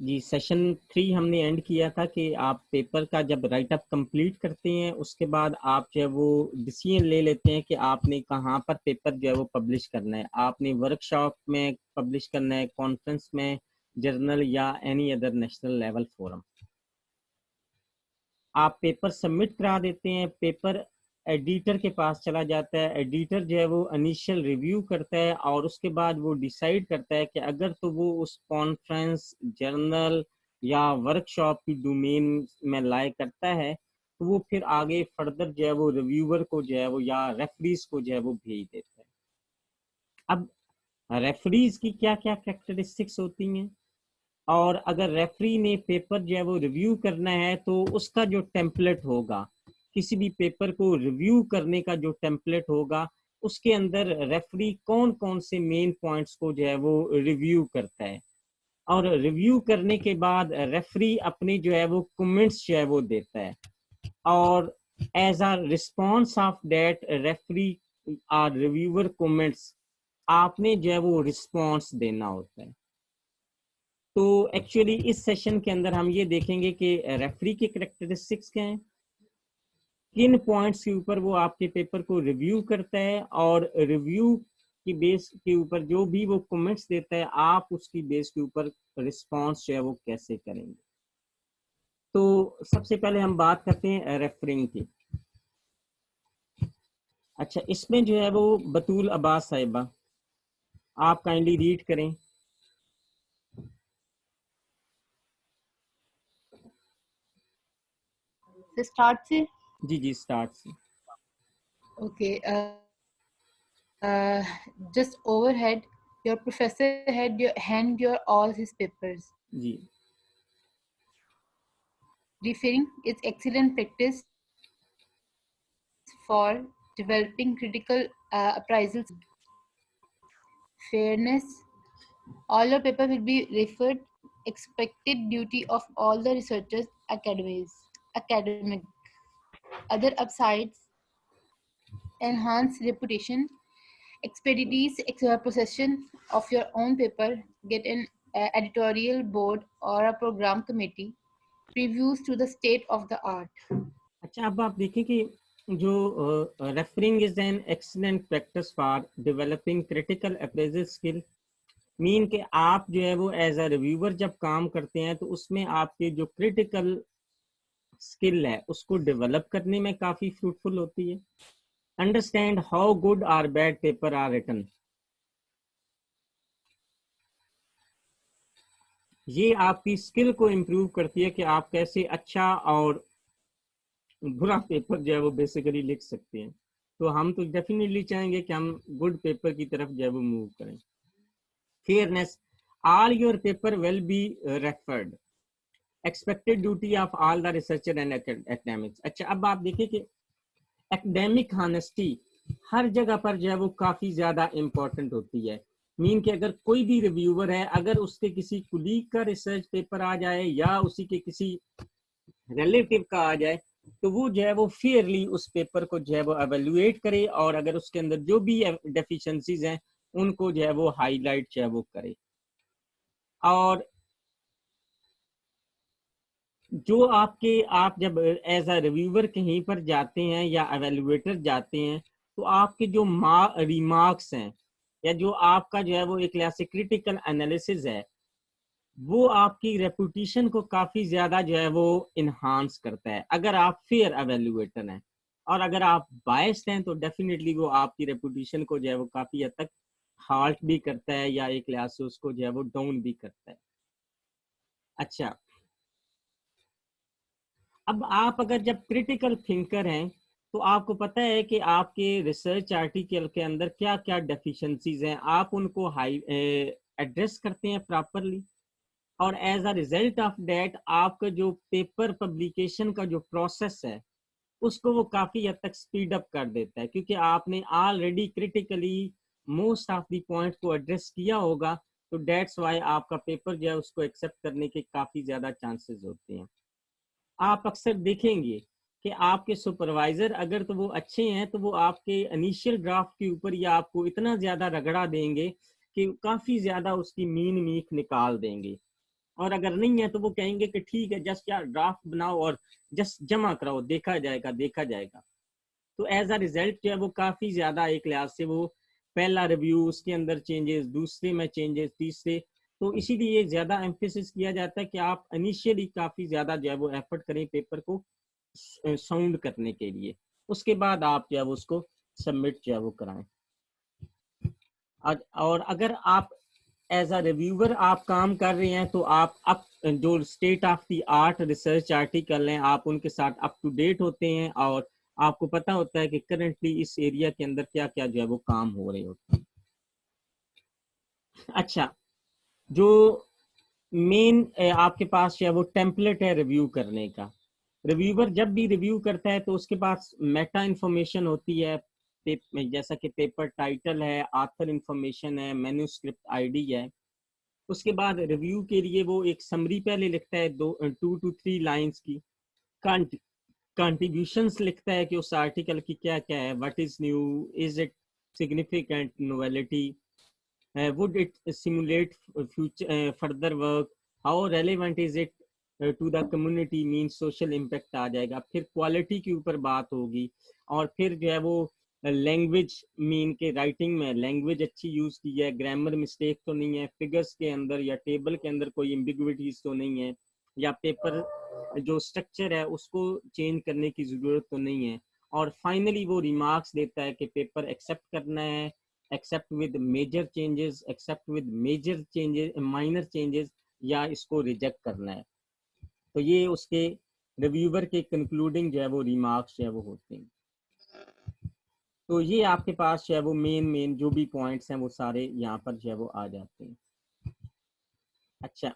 جی session 3 ہم نے and کیا تھا کہ آپ پیپر کا جب رائٹ اپ کمپلیٹ کرتے ہیں اس کے بعد آپ جو ہے وہ ڈیسیژن لے لیتے ہیں کہ آپ نے کہاں پر پیپر جو ہے وہ پبلش کرنا ہے. آپ نے ورک شاپ میں پبلش کرنا ہے, کانفرنس میں, جرنل یا any other national level forum. آپ پیپر سبمٹ کرا دیتے ہیں, پیپر ایڈیٹر کے پاس چلا جاتا ہے, ایڈیٹر جو ہے وہ انیشیل ریویو کرتا ہے اور اس کے بعد وہ ڈیسائیڈ کرتا ہے کہ اگر تو وہ اس کانفرنس, جرنل یا ورک شاپ کی ڈومین میں لائق کرتا ہے تو وہ پھر آگے فردر جو ہے وہ ریویور کو جو ہے وہ یا ریفریز کو جو ہے وہ بھیج دیتا ہے. اب ریفریز کی کیا کیا کریکٹرسٹکس ہوتی ہیں, اور اگر ریفری نے پیپر جو ہے وہ ریویو کرنا ہے تو اس کا جو ٹیمپلیٹ ہوگا, کسی بھی پیپر کو ریویو کرنے کا جو ٹیمپلیٹ ہوگا اس کے اندر ریفری کون کون سے مین پوائنٹس کو جو ہے وہ ریویو کرتا ہے, اور ریویو کرنے کے بعد ریفری اپنی جو ہے وہ کمنٹس جو ہے وہ دیتا ہے, اور as a response of that referee اور ریویور کمنٹس آپ نے جو ہے وہ رسپانس دینا ہوتا ہے. تو ایکچولی اس سیشن کے اندر ہم یہ دیکھیں گے کہ ریفری کے کریکٹرسٹکس کیا ہیں, کن پوائنٹس کے اوپر وہ آپ کے پیپر کو ریویو کرتا ہے, اور ریویو کی بیس کے اوپر جو بھی وہ کمنٹس دیتا ہے آپ اس کی بیس کے اوپر رسپانس جو ہے وہ کیسے کریں گے. تو سب سے پہلے ہم بات کرتے ہیں ریفرنگ کی. اچھا, اس میں جو ہے وہ بطول عباس صاحبہ آپ کائنڈلی ریڈ کریں. اسٹارٹ سے جی اسٹارٹ سے. Okay. Just overhead, your professor hand your all his papers. جی. Referring is excellent practice for developing critical appraisal. Fairness, all your paper will be referred. Expected duty of all the researchers academic. Other upsides, enhance reputation. Expedites possession of your own paper, get an editorial board or a program committee, previews to the state of the art. اچھا, اب آپ دیکھیں کہ جو referring is an excellent practice for developing critical appraisal skill, mean کہ آپ جو ہے وہ ایز اے ریویور جب کام کرتے ہیں تو اس میں آپ کے جو کریٹیکل اسکل ہے اس کو ڈیولپ کرنے میں کافی فروٹفل ہوتی ہے. انڈرسٹینڈ ہاؤ گڈ اور بیڈ پیپر آر ریٹن, یہ آپ کی اسکل کو امپروو کرتی ہے کہ آپ کیسے اچھا اور برا پیپر جو ہے وہ بیسیکلی لکھ سکتے ہیں. تو ہم تو ڈیفینیٹلی چاہیں گے کہ ہم گڈ پیپر کی طرف جو ہے وہ موو کریں. Fairness, all your paper will be referred. Expected duty of all the researcher and academics. اچھا, اب آپ دیکھیں کہ ایکڈیمک ہانیسٹی ہر جگہ پر جو ہے وہ کافی زیادہ امپورٹنٹ ہوتی ہے. مین کہ اگر کوئی بھی ریویور ہے, اگر اس کے کسی کولیگ کا ریسرچ پیپر آ جائے یا اسی کے کسی ریلیٹیو کا آ جائے تو وہ جو ہے وہ فیئرلی اس پیپر کو جو ہے وہ ایویلویٹ کرے, اور اگر اس کے اندر جو بھی ڈیفیشنسیز ہیں ان کو جو ہے وہ ہائی لائٹ جو ہے وہ کرے. اور جو آپ جب ایز اے ریویور کہیں پر جاتے ہیں یا ایویلویٹر جاتے ہیں تو آپ کے جو ریمارکس ہیں یا جو آپ کا جو ہے وہ ایک لحاظ سے کریٹیکل انالیسز ہے وہ آپ کی ریپوٹیشن کو کافی زیادہ جو ہے وہ انہانس کرتا ہے اگر آپ فیئر ایویلویٹر ہیں. اور اگر آپ بائسڈ ہیں تو ڈیفینیٹلی وہ آپ کی ریپوٹیشن کو جو ہے وہ کافی حد تک ہالٹ بھی کرتا ہے یا ایک لحاظ سے اس کو جو ہے وہ ڈاؤن بھی کرتا ہے. اچھا, اب آپ اگر جب کریٹیکل تھنکر ہیں تو آپ کو پتہ ہے کہ آپ کے ریسرچ آرٹیکل کے اندر کیا کیا ڈیفیشنسیز ہیں, آپ ان کو ایڈریس کرتے ہیں پراپرلی, اور as a result of that آپ کا جو پیپر پبلیکیشن کا جو پروسیس ہے اس کو وہ کافی حد تک سپیڈ اپ کر دیتا ہے, کیونکہ آپ نے already critically most of the point کو ایڈریس کیا ہوگا. تو دیٹس وائی آپ کا پیپر جو ہے اس کو ایکسیپٹ کرنے کے کافی زیادہ چانسز ہوتے ہیں. آپ اکثر دیکھیں گے کہ آپ کے سپروائزر اگر تو وہ اچھے ہیں تو وہ آپ کے انیشیل ڈرافٹ کے اوپر یا آپ کو اتنا زیادہ رگڑا دیں گے کہ کافی زیادہ اس کی مین میخ نکال دیں گے. اور اگر نہیں ہے تو وہ کہیں گے کہ ٹھیک ہے جسٹ یار ڈرافٹ بناؤ اور جسٹ جمع کراؤ، دیکھا جائے گا. تو ایز اے ریزلٹ جو ہے وہ کافی زیادہ ایک لحاظ سے وہ پہلا ریویو، اس کے اندر چینجز، دوسرے میں چینجز، تیسرے، تو اسی لیے زیادہ ایمفیسس کیا جاتا ہے کہ آپ انیشیلی کافی زیادہ جو ہے وہ ایفرٹ کریں پیپر کو ساؤنڈ کرنے کے لیے، اس کے بعد آپ جو ہے وہ اس کو سبمٹ جو ہے وہ کرائیں. اور اگر آپ ایز اے ریویور آپ کام کر رہے ہیں تو آپ جو state of the art research article ہیں آپ ان کے ساتھ اپ ٹو ڈیٹ ہوتے ہیں، اور آپ کو پتا ہوتا ہے کہ کرنٹلی اس ایریا کے اندر کیا کیا جو ہے وہ کام ہو رہے ہوتے ہیں. اچھا، جو مین آپ کے پاس جو ہے وہ ٹیمپلیٹ ہے ریویو کرنے کا. ریویور جب بھی ریویو کرتا ہے تو اس کے پاس میٹا انفارمیشن ہوتی ہے، جیسا کہ پیپر ٹائٹل ہے، آتھر انفارمیشن ہے، مینوسکرپٹ آئی ڈی ہے. اس کے بعد ریویو کے لیے وہ ایک سمری پہلے لکھتا ہے 2 to 3 لائنز کی، کنٹریبیوشنس لکھتا ہے کہ اس آرٹیکل کی کیا کیا ہے، what is new, is it significant novelty, would it simulate further work, how relevant is it to the community means social impact آ جائے گا. پھر کوالٹی کے اوپر بات ہوگی، اور پھر جو ہے وہ لینگویج مین کے رائٹنگ میں لینگویج اچھی یوز کی ہے، گرامر مسٹیک تو نہیں ہے، فگرس کے اندر یا ٹیبل کے اندر کوئی ایمبیگوٹیز تو نہیں ہے، یا پیپر جو اسٹرکچر ہے اس کو چینج کرنے کی ضرورت تو نہیں ہے. اور فائنلی وہ ریمارکس دیتا ہے کہ پیپر ایکسیپٹ کرنا ہے، accept with major changes, accept with major changes, minor changes, یا اس کو ریجیکٹ کرنا ہے. تو یہ اس کے ریویور کے کنکلوڈنگ جو ہے وہ ریمارکس جو ہے وہ ہوتے ہیں. تو یہ آپ کے پاس جو ہے وہ مین جو بھی پوائنٹس ہیں وہ سارے یہاں پر جو ہے وہ آ جاتے ہیں. اچھا،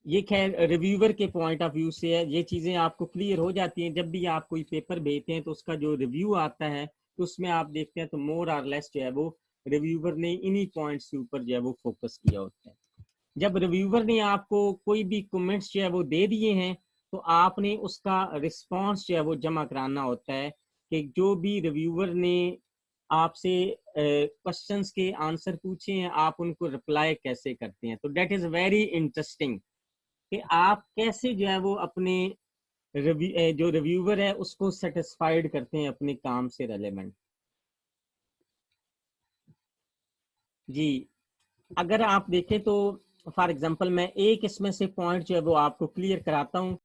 یہ خیر ریویور کے پوائنٹ آف ویو سے ہے، یہ چیزیں آپ کو کلیئر ہو جاتی ہیں. جب بھی آپ کوئی پیپر بھیجتے ہیں تو اس کا جو ریویو آتا ہے تو اس میں آپ دیکھتے ہیں تو مور اور لیس جو ہے وہ ریویور نے انہی پوائنٹس کے اوپر جو ہے وہ فوکس کیا ہوتا ہے. جب ریویور نے آپ کو کوئی بھی کمنٹس جو ہے وہ دے دیے ہیں تو آپ نے اس کا رسپانس جو ہے وہ جمع کرانا ہوتا ہے کہ جو بھی ریویور نے آپ سے کوشچنس کے آنسر پوچھے ہیں آپ ان کو رپلائی کیسے کرتے ہیں. تو دیٹ از ویری انٹرسٹنگ کہ آپ کیسے جو ہے وہ اپنے جو ریویور ہے اس کو سیٹسفائیڈ کرتے ہیں اپنے کام سے ریلیونٹ. جی، اگر آپ دیکھیں تو فار ایگزامپل میں ایک اس میں سے پوائنٹ جو ہے وہ آپ کو کلیئر کراتا ہوں